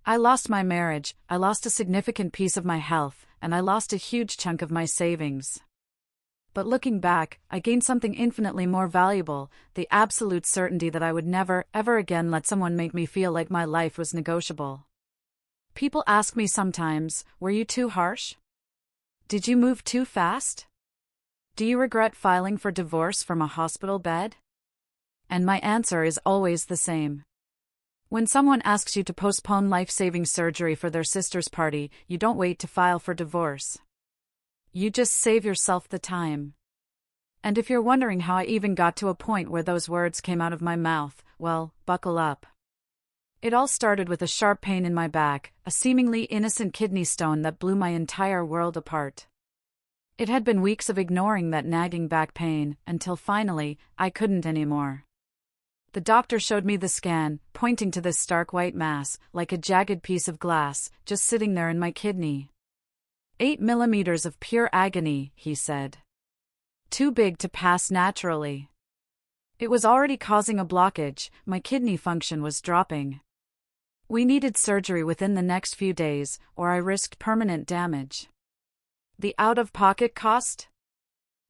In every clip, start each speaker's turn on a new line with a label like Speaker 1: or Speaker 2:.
Speaker 1: I lost my marriage, I lost a significant piece of my health, and I lost a huge chunk of my savings. But looking back, I gained something infinitely more valuable, the absolute certainty that I would never, ever again let someone make me feel like my life was negotiable. People ask me sometimes, were you too harsh? Did you move too fast? Do you regret filing for divorce from a hospital bed? And my answer is always the same. When someone asks you to postpone life-saving surgery for their sister's party, you don't wait to file for divorce. You just save yourself the time. And if you're wondering how I even got to a point where those words came out of my mouth, well, buckle up. It all started with a sharp pain in my back, a seemingly innocent kidney stone that blew my entire world apart. It had been weeks of ignoring that nagging back pain, until finally, I couldn't anymore. The doctor showed me the scan, pointing to this stark white mass, like a jagged piece of glass, just sitting there in my kidney. 8 millimeters of pure agony, he said. Too big to pass naturally. It was already causing a blockage, my kidney function was dropping. We needed surgery within the next few days, or I risked permanent damage. The out-of-pocket cost?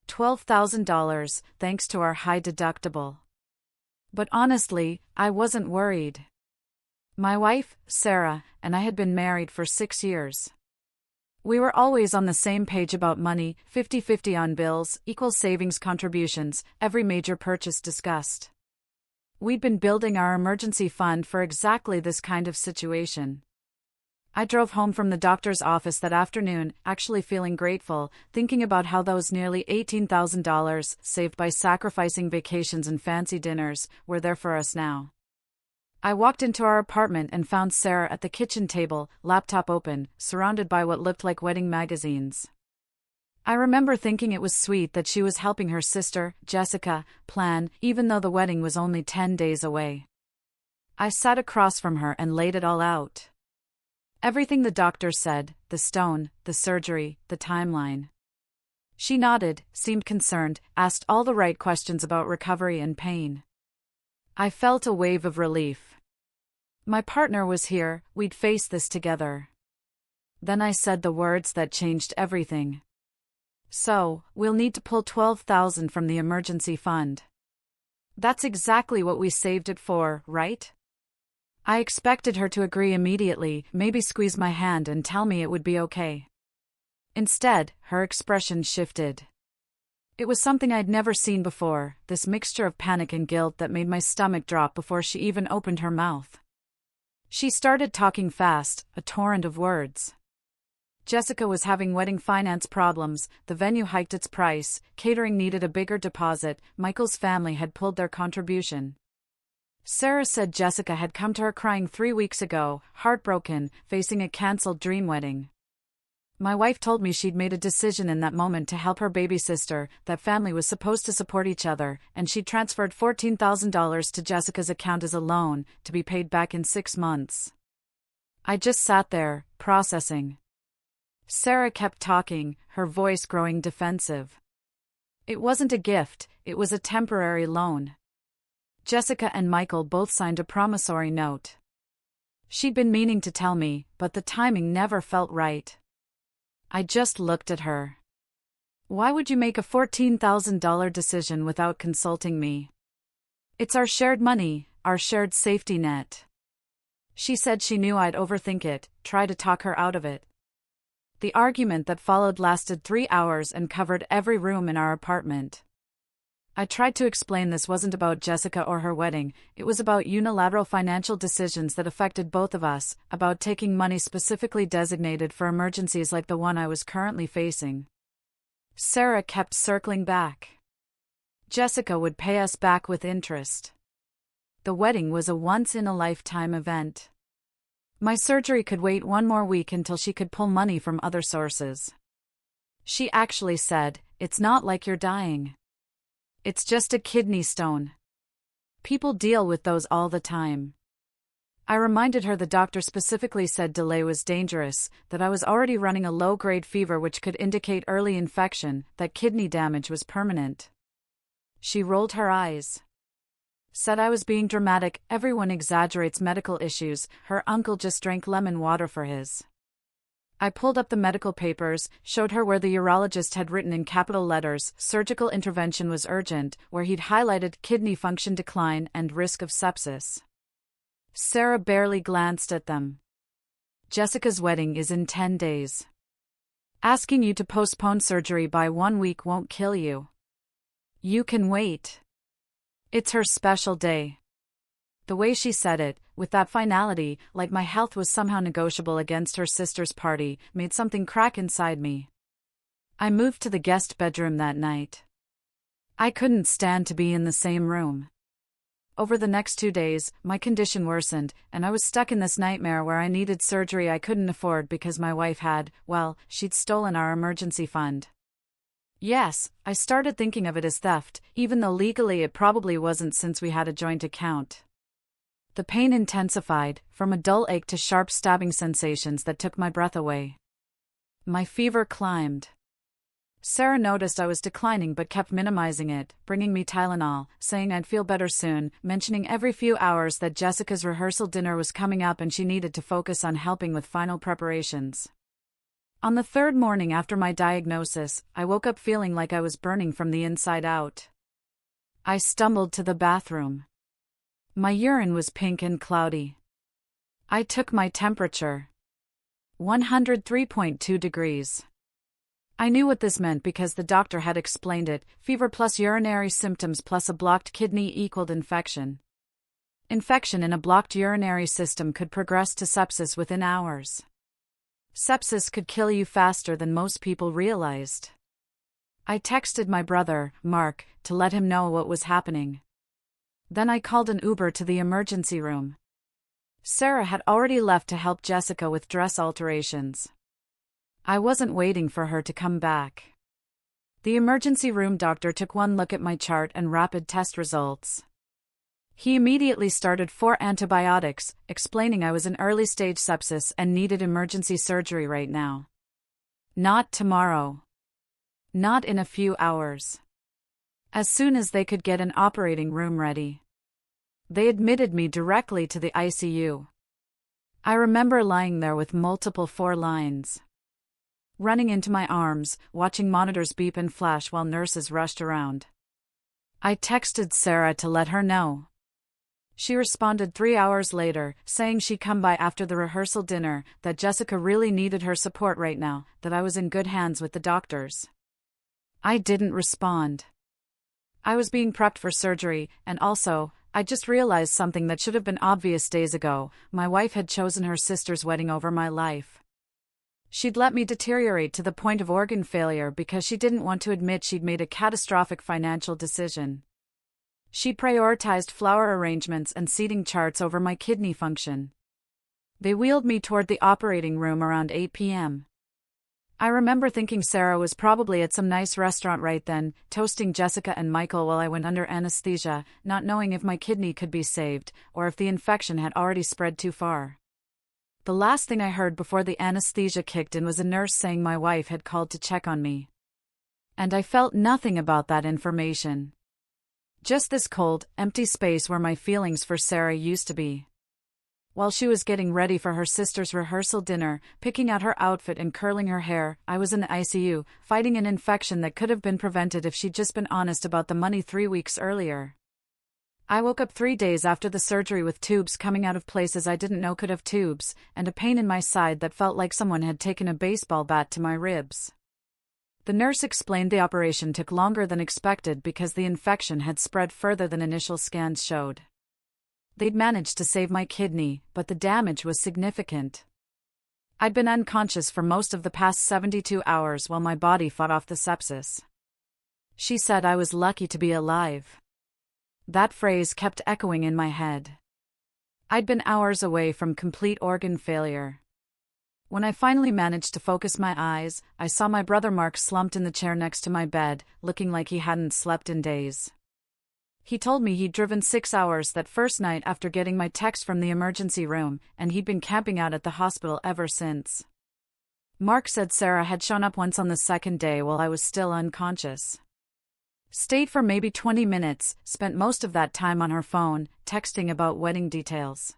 Speaker 1: $12,000, thanks to our high deductible. But honestly, I wasn't worried. My wife, Sarah, and I had been married for 6 years. We were always on the same page about money, 50-50 on bills, equal savings contributions, every major purchase discussed. We'd been building our emergency fund for exactly this kind of situation. I drove home from the doctor's office that afternoon, actually feeling grateful, thinking about how those nearly $18,000, saved by sacrificing vacations and fancy dinners, were there for us now. I walked into our apartment and found Sarah at the kitchen table, laptop open, surrounded by what looked like wedding magazines. I remember thinking it was sweet that she was helping her sister, Jessica, plan, even though the wedding was only 10 days away. I sat across from her and laid it all out. Everything the doctor said, the stone, the surgery, the timeline. She nodded, seemed concerned, asked all the right questions about recovery and pain. I felt a wave of relief. My partner was here, we'd face this together. Then I said the words that changed everything. So, we'll need to pull $12,000 from the emergency fund. That's exactly what we saved it for, right? I expected her to agree immediately, maybe squeeze my hand and tell me it would be okay. Instead, her expression shifted. It was something I'd never seen before, this mixture of panic and guilt that made my stomach drop before she even opened her mouth. She started talking fast, a torrent of words. Jessica was having wedding finance problems, the venue hiked its price, catering needed a bigger deposit, Michael's family had pulled their contribution. Sarah said Jessica had come to her crying 3 weeks ago, heartbroken, facing a cancelled dream wedding. My wife told me she'd made a decision in that moment to help her baby sister, that family was supposed to support each other, and she'd transferred $14,000 to Jessica's account as a loan, to be paid back in 6 months. I just sat there, processing. Sarah kept talking, her voice growing defensive. It wasn't a gift, it was a temporary loan. Jessica and Michael both signed a promissory note. She'd been meaning to tell me, but the timing never felt right. I just looked at her. Why would you make a $14,000 decision without consulting me? It's our shared money, our shared safety net. She said she knew I'd overthink it, try to talk her out of it. The argument that followed lasted 3 hours and covered every room in our apartment. I tried to explain this wasn't about Jessica or her wedding, it was about unilateral financial decisions that affected both of us, about taking money specifically designated for emergencies like the one I was currently facing. Sarah kept circling back. Jessica would pay us back with interest. The wedding was a once-in-a-lifetime event. My surgery could wait 1 more week until she could pull money from other sources. She actually said, "It's not like you're dying. It's just a kidney stone. People deal with those all the time." I reminded her the doctor specifically said delay was dangerous, that I was already running a low-grade fever which could indicate early infection, that kidney damage was permanent. She rolled her eyes. Said I was being dramatic. Everyone exaggerates medical issues. Her uncle just drank lemon water for his. I pulled up the medical papers, showed her where the urologist had written in capital letters, surgical intervention was urgent, where he'd highlighted kidney function decline and risk of sepsis. Sarah barely glanced at them. Jessica's wedding is in 10 days. Asking you to postpone surgery by 1 week won't kill you. You can wait. It's her special day. The way she said it, with that finality, like my health was somehow negotiable against her sister's party, made something crack inside me. I moved to the guest bedroom that night. I couldn't stand to be in the same room. Over the next 2 days, my condition worsened, and I was stuck in this nightmare where I needed surgery I couldn't afford because my wife had, well, she'd stolen our emergency fund. Yes, I started thinking of it as theft, even though legally it probably wasn't since we had a joint account. The pain intensified, from a dull ache to sharp stabbing sensations that took my breath away. My fever climbed. Sarah noticed I was declining but kept minimizing it, bringing me Tylenol, saying I'd feel better soon, mentioning every few hours that Jessica's rehearsal dinner was coming up and she needed to focus on helping with final preparations. On the third morning after my diagnosis, I woke up feeling like I was burning from the inside out. I stumbled to the bathroom. My urine was pink and cloudy. I took my temperature. 103.2 degrees. I knew what this meant because the doctor had explained it. Fever plus urinary symptoms plus a blocked kidney equaled infection. Infection in a blocked urinary system could progress to sepsis within hours. Sepsis could kill you faster than most people realized. I texted my brother, Mark, to let him know what was happening. Then I called an Uber to the emergency room. Sarah had already left to help Jessica with dress alterations. I wasn't waiting for her to come back. The emergency room doctor took one look at my chart and rapid test results. He immediately started 4 antibiotics, explaining I was in early-stage sepsis and needed emergency surgery right now. Not tomorrow. Not in a few hours. As soon as they could get an operating room ready. They admitted me directly to the ICU. I remember lying there with multiple 4 lines. Running into my arms, watching monitors beep and flash while nurses rushed around. I texted Sarah to let her know. She responded 3 hours later, saying she'd come by after the rehearsal dinner, that Jessica really needed her support right now, that I was in good hands with the doctors. I didn't respond. I was being prepped for surgery, and also, I just realized something that should have been obvious days ago. My wife had chosen her sister's wedding over my life. She'd let me deteriorate to the point of organ failure because she didn't want to admit she'd made a catastrophic financial decision. She prioritized flower arrangements and seating charts over my kidney function. They wheeled me toward the operating room around 8 p.m. I remember thinking Sarah was probably at some nice restaurant right then, toasting Jessica and Michael while I went under anesthesia, not knowing if my kidney could be saved, or if the infection had already spread too far. The last thing I heard before the anesthesia kicked in was a nurse saying my wife had called to check on me. And I felt nothing about that information. Just this cold, empty space where my feelings for Sarah used to be. While she was getting ready for her sister's rehearsal dinner, picking out her outfit and curling her hair, I was in the ICU, fighting an infection that could have been prevented if she'd just been honest about the money 3 weeks earlier. I woke up 3 days after the surgery with tubes coming out of places I didn't know could have tubes, and a pain in my side that felt like someone had taken a baseball bat to my ribs. The nurse explained the operation took longer than expected because the infection had spread further than initial scans showed. They'd managed to save my kidney, but the damage was significant. I'd been unconscious for most of the past 72 hours while my body fought off the sepsis. She said I was lucky to be alive. That phrase kept echoing in my head. I'd been hours away from complete organ failure. When I finally managed to focus my eyes, I saw my brother Mark slumped in the chair next to my bed, looking like he hadn't slept in days. He told me he'd driven 6 hours that first night after getting my text from the emergency room, and he'd been camping out at the hospital ever since. Mark said Sarah had shown up once on the second day while I was still unconscious. Stayed for maybe 20 minutes, spent most of that time on her phone, texting about wedding details.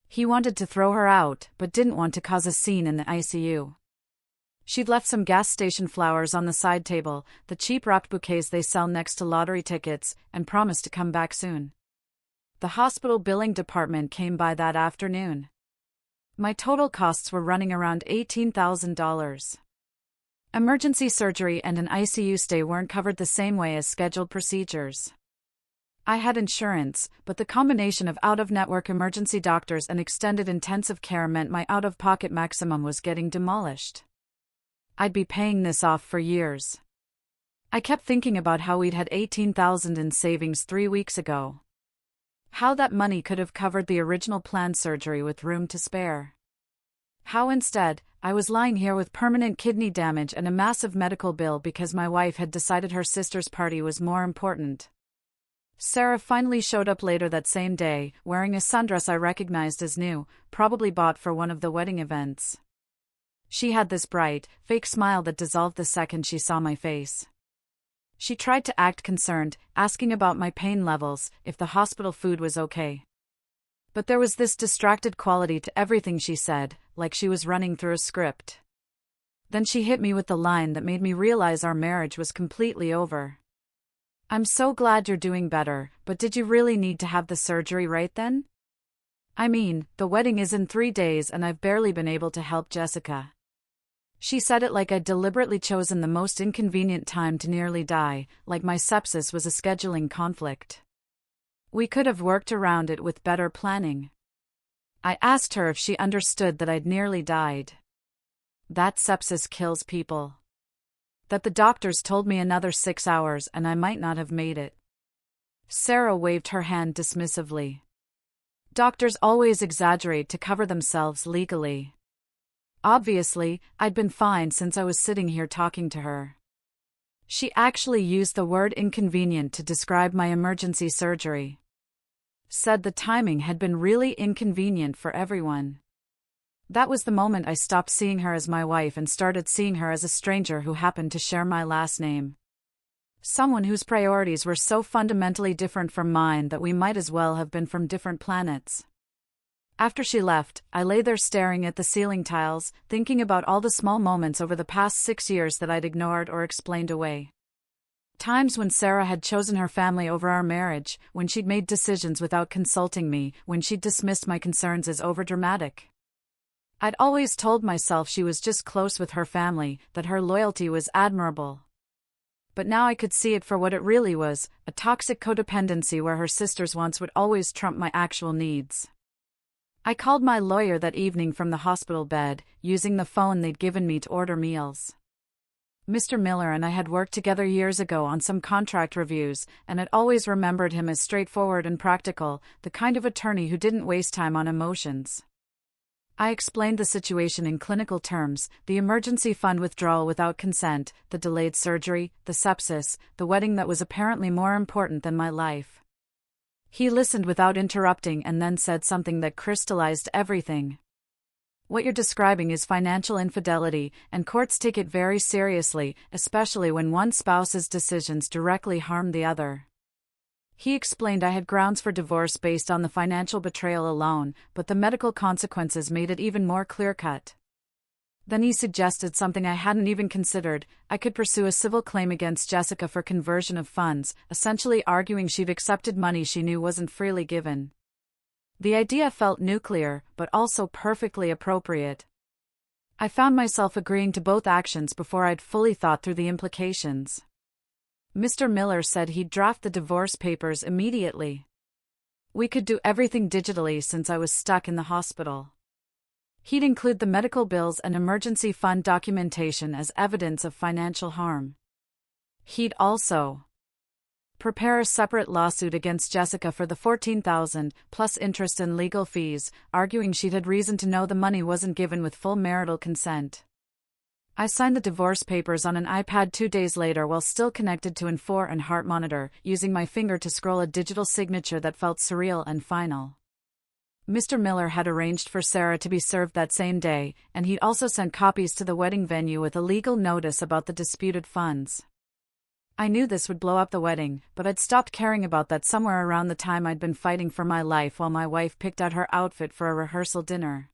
Speaker 1: He wanted to throw her out, but didn't want to cause a scene in the ICU. She'd left some gas station flowers on the side table, the cheap wrapped bouquets they sell next to lottery tickets, and promised to come back soon. The hospital billing department came by that afternoon. My total costs were running around $18,000. Emergency surgery and an ICU stay weren't covered the same way as scheduled procedures. I had insurance, but the combination of out-of-network emergency doctors and extended intensive care meant my out-of-pocket maximum was getting demolished. I'd be paying this off for years. I kept thinking about how we'd had $18,000 in savings 3 weeks ago. How that money could have covered the original planned surgery with room to spare. How instead, I was lying here with permanent kidney damage and a massive medical bill because my wife had decided her sister's party was more important. Sarah finally showed up later that same day, wearing a sundress I recognized as new, probably bought for one of the wedding events. She had this bright, fake smile that dissolved the second she saw my face. She tried to act concerned, asking about my pain levels, if the hospital food was okay. But there was this distracted quality to everything she said, like she was running through a script. Then she hit me with the line that made me realize our marriage was completely over. "I'm so glad you're doing better, but did you really need to have the surgery right then? I mean, the wedding is in 3 days and I've barely been able to help Jessica." She said it like I'd deliberately chosen the most inconvenient time to nearly die, like my sepsis was a scheduling conflict. We could have worked around it with better planning. I asked her if she understood that I'd nearly died. That sepsis kills people. That the doctors told me another 6 hours and I might not have made it. Sarah waved her hand dismissively. Doctors always exaggerate to cover themselves legally. Obviously, I'd been fine since I was sitting here talking to her. She actually used the word inconvenient to describe my emergency surgery. Said the timing had been really inconvenient for everyone. That was the moment I stopped seeing her as my wife and started seeing her as a stranger who happened to share my last name. Someone whose priorities were so fundamentally different from mine that we might as well have been from different planets. After she left, I lay there staring at the ceiling tiles, thinking about all the small moments over the past 6 years that I'd ignored or explained away. Times when Sarah had chosen her family over our marriage, when she'd made decisions without consulting me, when she'd dismissed my concerns as overdramatic. I'd always told myself she was just close with her family, that her loyalty was admirable. But now I could see it for what it really was, a toxic codependency where her sister's wants would always trump my actual needs. I called my lawyer that evening from the hospital bed, using the phone they'd given me to order meals. Mr. Miller and I had worked together years ago on some contract reviews, and had always remembered him as straightforward and practical, the kind of attorney who didn't waste time on emotions. I explained the situation in clinical terms: the emergency fund withdrawal without consent, the delayed surgery, the sepsis, the wedding that was apparently more important than my life. He listened without interrupting and then said something that crystallized everything. "What you're describing is financial infidelity, and courts take it very seriously, especially when one spouse's decisions directly harm the other." He explained I had grounds for divorce based on the financial betrayal alone, but the medical consequences made it even more clear-cut. Then he suggested something I hadn't even considered: I could pursue a civil claim against Jessica for conversion of funds, essentially arguing she'd accepted money she knew wasn't freely given. The idea felt nuclear, but also perfectly appropriate. I found myself agreeing to both actions before I'd fully thought through the implications. Mr. Miller said he'd draft the divorce papers immediately. We could do everything digitally since I was stuck in the hospital. He'd include the medical bills and emergency fund documentation as evidence of financial harm. He'd also prepare a separate lawsuit against Jessica for the $14,000, plus interest and legal fees, arguing she'd had reason to know the money wasn't given with full marital consent. I signed the divorce papers on an iPad 2 days later while still connected to Infor and heart monitor, using my finger to scroll a digital signature that felt surreal and final. Mr. Miller had arranged for Sarah to be served that same day, and he'd also sent copies to the wedding venue with a legal notice about the disputed funds. I knew this would blow up the wedding, but I'd stopped caring about that somewhere around the time I'd been fighting for my life while my wife picked out her outfit for a rehearsal dinner.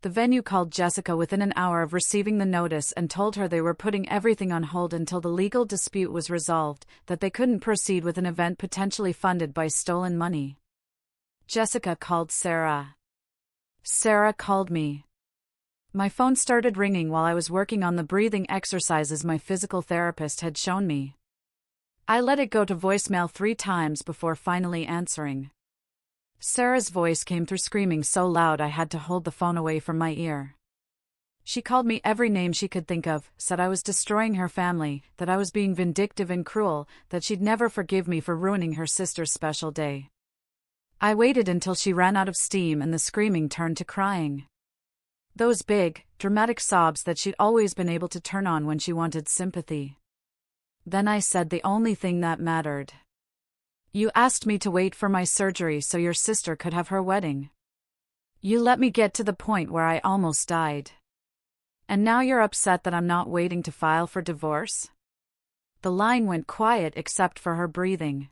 Speaker 1: The venue called Jessica within an hour of receiving the notice and told her they were putting everything on hold until the legal dispute was resolved, that they couldn't proceed with an event potentially funded by stolen money. Jessica called Sarah. Sarah called me. My phone started ringing while I was working on the breathing exercises my physical therapist had shown me. I let it go to voicemail 3 times before finally answering. Sarah's voice came through screaming so loud I had to hold the phone away from my ear. She called me every name she could think of, said I was destroying her family, that I was being vindictive and cruel, that she'd never forgive me for ruining her sister's special day. I waited until she ran out of steam and the screaming turned to crying. Those big, dramatic sobs that she'd always been able to turn on when she wanted sympathy. Then I said the only thing that mattered. You asked me to wait for my surgery so your sister could have her wedding. You let me get to the point where I almost died. And now you're upset that I'm not waiting to file for divorce? The line went quiet except for her breathing.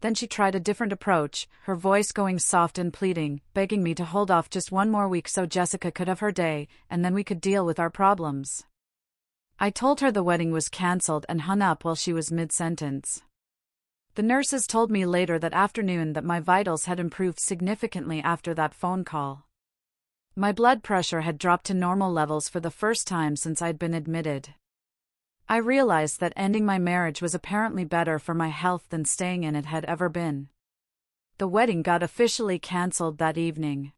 Speaker 1: Then she tried a different approach, her voice going soft and pleading, begging me to hold off just 1 more week so Jessica could have her day, and then we could deal with our problems. I told her the wedding was cancelled and hung up while she was mid-sentence. The nurses told me later that afternoon that my vitals had improved significantly after that phone call. My blood pressure had dropped to normal levels for the first time since I'd been admitted. I realized that ending my marriage was apparently better for my health than staying in it had ever been. The wedding got officially cancelled that evening.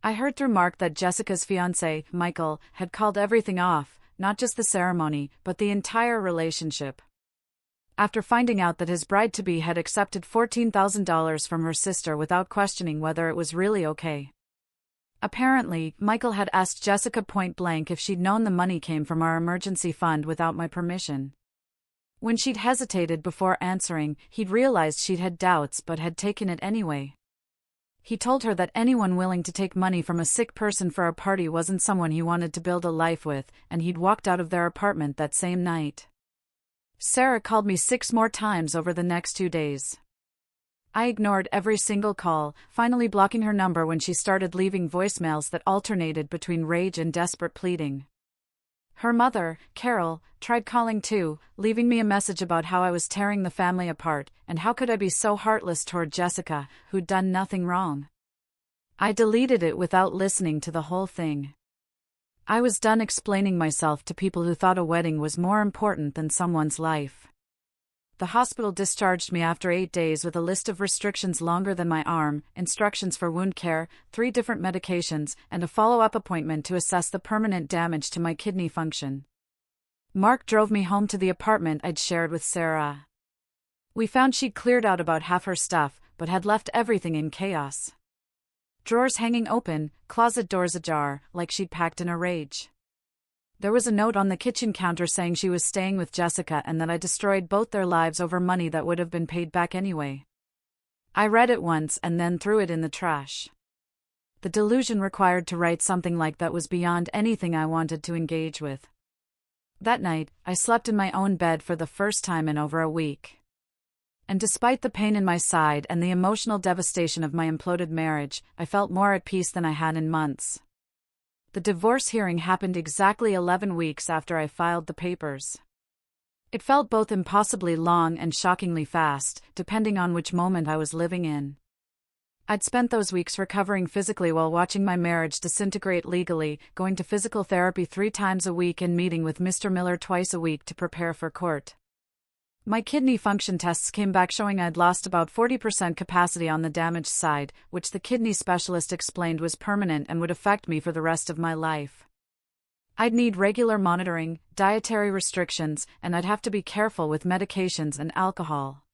Speaker 1: I heard through Mark that Jessica's fiancé, Michael, had called everything off, not just the ceremony, but the entire relationship. After finding out that his bride-to-be had accepted $14,000 from her sister without questioning whether it was really okay. Apparently, Michael had asked Jessica point-blank if she'd known the money came from our emergency fund without my permission. When she'd hesitated before answering, he'd realized she'd had doubts but had taken it anyway. He told her that anyone willing to take money from a sick person for a party wasn't someone he wanted to build a life with, and he'd walked out of their apartment that same night. Sarah called me 6 more times over the next 2 days. I ignored every single call, finally blocking her number when she started leaving voicemails that alternated between rage and desperate pleading. Her mother, Carol, tried calling too, leaving me a message about how I was tearing the family apart, and how could I be so heartless toward Jessica, who'd done nothing wrong. I deleted it without listening to the whole thing. I was done explaining myself to people who thought a wedding was more important than someone's life. The hospital discharged me after 8 days with a list of restrictions longer than my arm, instructions for wound care, 3 different medications, and a follow-up appointment to assess the permanent damage to my kidney function. Mark drove me home to the apartment I'd shared with Sarah. We found she'd cleared out about half her stuff, but had left everything in chaos. Drawers hanging open, closet doors ajar, like she'd packed in a rage. There was a note on the kitchen counter saying she was staying with Jessica and that I destroyed both their lives over money that would have been paid back anyway. I read it once and then threw it in the trash. The delusion required to write something like that was beyond anything I wanted to engage with. That night, I slept in my own bed for the first time in over a week. And despite the pain in my side and the emotional devastation of my imploded marriage, I felt more at peace than I had in months. The divorce hearing happened exactly 11 weeks after I filed the papers. It felt both impossibly long and shockingly fast, depending on which moment I was living in. I'd spent those weeks recovering physically while watching my marriage disintegrate legally, going to physical therapy 3 times a week and meeting with Mr. Miller twice a week to prepare for court. My kidney function tests came back showing I'd lost about 40% capacity on the damaged side, which the kidney specialist explained was permanent and would affect me for the rest of my life. I'd need regular monitoring, dietary restrictions, and I'd have to be careful with medications and alcohol.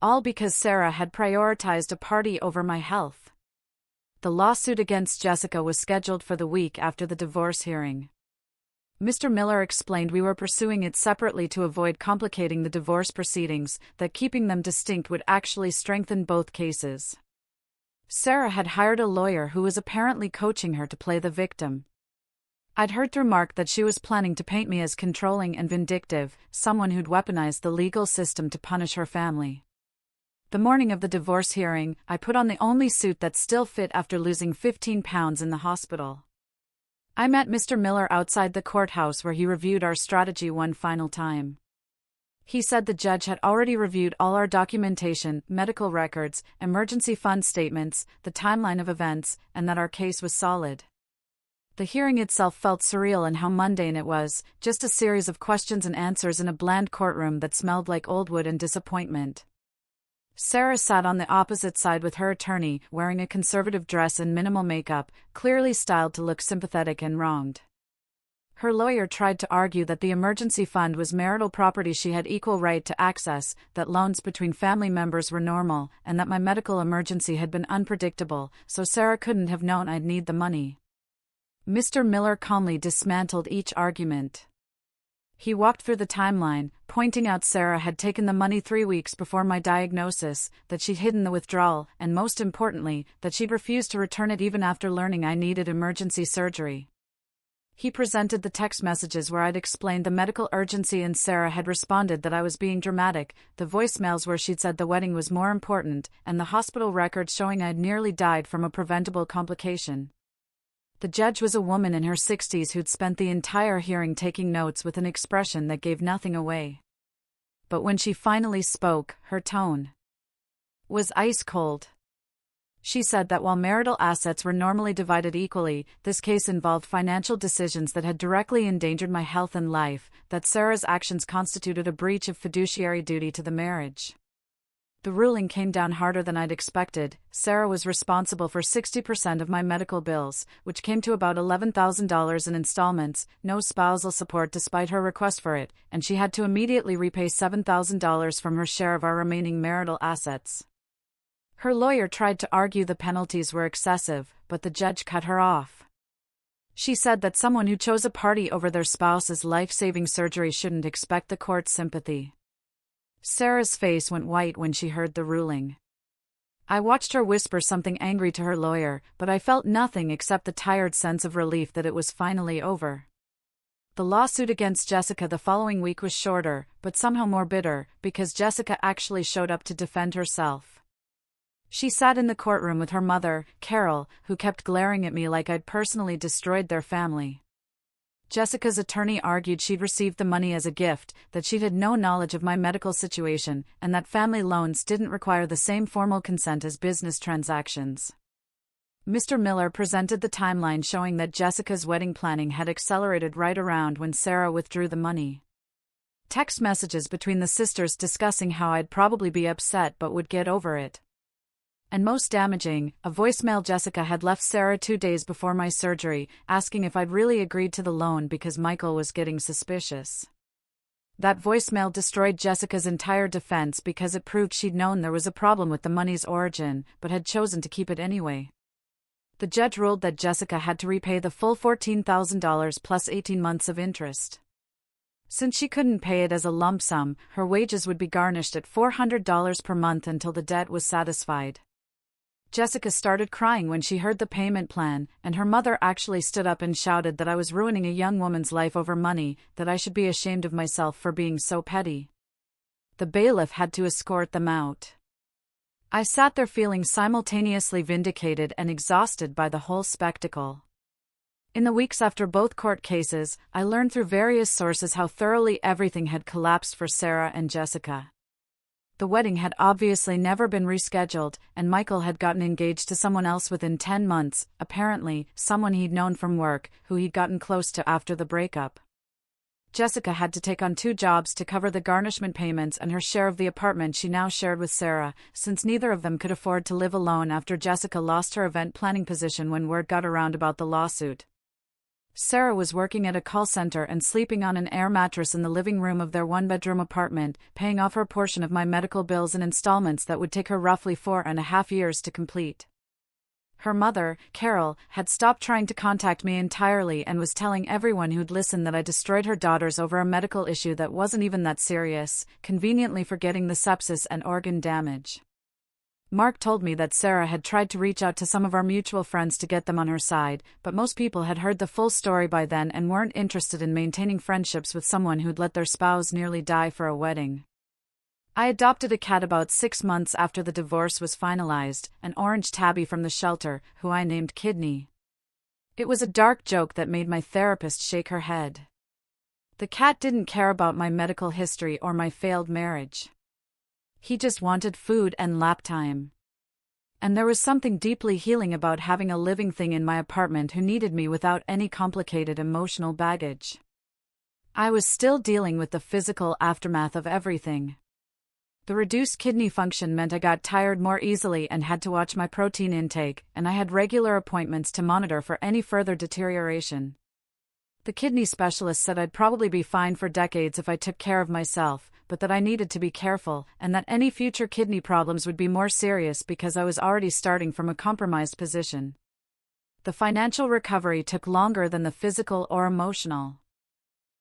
Speaker 1: All because Sarah had prioritized a party over my health. The lawsuit against Jessica was scheduled for the week after the divorce hearing. Mr. Miller explained we were pursuing it separately to avoid complicating the divorce proceedings, that keeping them distinct would actually strengthen both cases. Sarah had hired a lawyer who was apparently coaching her to play the victim. I'd heard through Mark that she was planning to paint me as controlling and vindictive, someone who'd weaponized the legal system to punish her family. The morning of the divorce hearing, I put on the only suit that still fit after losing 15 pounds in the hospital. I met Mr. Miller outside the courthouse where he reviewed our strategy one final time. He said the judge had already reviewed all our documentation, medical records, emergency fund statements, the timeline of events, and that our case was solid. The hearing itself felt surreal in how mundane it was, just a series of questions and answers in a bland courtroom that smelled like old wood and disappointment. Sarah sat on the opposite side with her attorney, wearing a conservative dress and minimal makeup, clearly styled to look sympathetic and wronged. Her lawyer tried to argue that the emergency fund was marital property she had equal right to access, that loans between family members were normal, and that my medical emergency had been unpredictable, so Sarah couldn't have known I'd need the money. Mr. Miller calmly dismantled each argument. He walked through the timeline, pointing out Sarah had taken the money 3 weeks before my diagnosis, that she'd hidden the withdrawal, and most importantly, that she'd refused to return it even after learning I needed emergency surgery. He presented the text messages where I'd explained the medical urgency and Sarah had responded that I was being dramatic, the voicemails where she'd said the wedding was more important, and the hospital records showing I'd nearly died from a preventable complication. The judge was a woman in her 60s who'd spent the entire hearing taking notes with an expression that gave nothing away. But when she finally spoke, her tone was ice cold. She said that while marital assets were normally divided equally, this case involved financial decisions that had directly endangered my health and life, that Sarah's actions constituted a breach of fiduciary duty to the marriage. The ruling came down harder than I'd expected. Sarah was responsible for 60% of my medical bills, which came to about $11,000 in installments, no spousal support despite her request for it, and she had to immediately repay $7,000 from her share of our remaining marital assets. Her lawyer tried to argue the penalties were excessive, but the judge cut her off. She said that someone who chose a party over their spouse's life-saving surgery shouldn't expect the court's sympathy. Sarah's face went white when she heard the ruling. I watched her whisper something angry to her lawyer, but I felt nothing except the tired sense of relief that it was finally over. The lawsuit against Jessica the following week was shorter, but somehow more bitter, because Jessica actually showed up to defend herself. She sat in the courtroom with her mother, Carol, who kept glaring at me like I'd personally destroyed their family. Jessica's attorney argued she'd received the money as a gift, that she'd had no knowledge of my medical situation, and that family loans didn't require the same formal consent as business transactions. Mr. Miller presented the timeline showing that Jessica's wedding planning had accelerated right around when Sarah withdrew the money. Text messages between the sisters discussing how I'd probably be upset but would get over it. And most damaging, a voicemail Jessica had left Sarah 2 days before my surgery, asking if I'd really agreed to the loan because Michael was getting suspicious. That voicemail destroyed Jessica's entire defense because it proved she'd known there was a problem with the money's origin, but had chosen to keep it anyway. The judge ruled that Jessica had to repay the full $14,000 plus 18 months of interest. Since she couldn't pay it as a lump sum, her wages would be garnished at $400 per month until the debt was satisfied. Jessica started crying when she heard the payment plan, and her mother actually stood up and shouted that I was ruining a young woman's life over money, that I should be ashamed of myself for being so petty. The bailiff had to escort them out. I sat there feeling simultaneously vindicated and exhausted by the whole spectacle. In the weeks after both court cases, I learned through various sources how thoroughly everything had collapsed for Sarah and Jessica. The wedding had obviously never been rescheduled, and Michael had gotten engaged to someone else within 10 months, apparently, someone he'd known from work, who he'd gotten close to after the breakup. Jessica had to take on 2 jobs to cover the garnishment payments and her share of the apartment she now shared with Sarah, since neither of them could afford to live alone after Jessica lost her event planning position when word got around about the lawsuit. Sarah was working at a call center and sleeping on an air mattress in the living room of their 1-bedroom apartment, paying off her portion of my medical bills in installments that would take her roughly 4.5 years to complete. Her mother, Carol, had stopped trying to contact me entirely and was telling everyone who'd listen that I destroyed her daughters over a medical issue that wasn't even that serious, conveniently forgetting the sepsis and organ damage. Mark told me that Sarah had tried to reach out to some of our mutual friends to get them on her side, but most people had heard the full story by then and weren't interested in maintaining friendships with someone who'd let their spouse nearly die for a wedding. I adopted a cat about 6 months after the divorce was finalized, an orange tabby from the shelter, who I named Kidney. It was a dark joke that made my therapist shake her head. The cat didn't care about my medical history or my failed marriage. He just wanted food and lap time. And there was something deeply healing about having a living thing in my apartment who needed me without any complicated emotional baggage. I was still dealing with the physical aftermath of everything. The reduced kidney function meant I got tired more easily and had to watch my protein intake, and I had regular appointments to monitor for any further deterioration. The kidney specialist said I'd probably be fine for decades if I took care of myself, but that I needed to be careful, and that any future kidney problems would be more serious because I was already starting from a compromised position. The financial recovery took longer than the physical or emotional.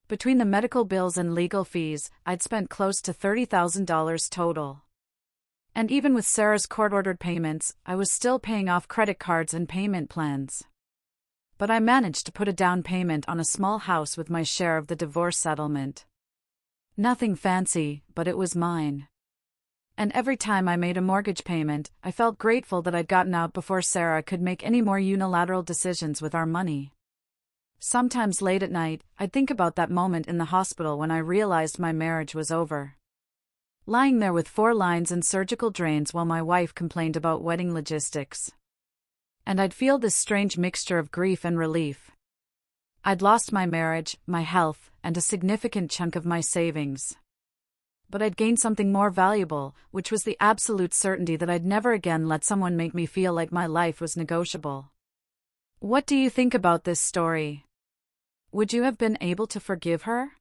Speaker 1: Between the medical bills and legal fees, I'd spent close to $30,000 total. And even with Sarah's court-ordered payments, I was still paying off credit cards and payment plans. But I managed to put a down payment on a small house with my share of the divorce settlement. Nothing fancy, but it was mine. And every time I made a mortgage payment, I felt grateful that I'd gotten out before Sarah could make any more unilateral decisions with our money. Sometimes late at night, I'd think about that moment in the hospital when I realized my marriage was over. Lying there with 4 lines and surgical drains while my wife complained about wedding logistics. And I'd feel this strange mixture of grief and relief. I'd lost my marriage, my health, and a significant chunk of my savings. But I'd gained something more valuable, which was the absolute certainty that I'd never again let someone make me feel like my life was negotiable. What do you think about this story? Would you have been able to forgive her?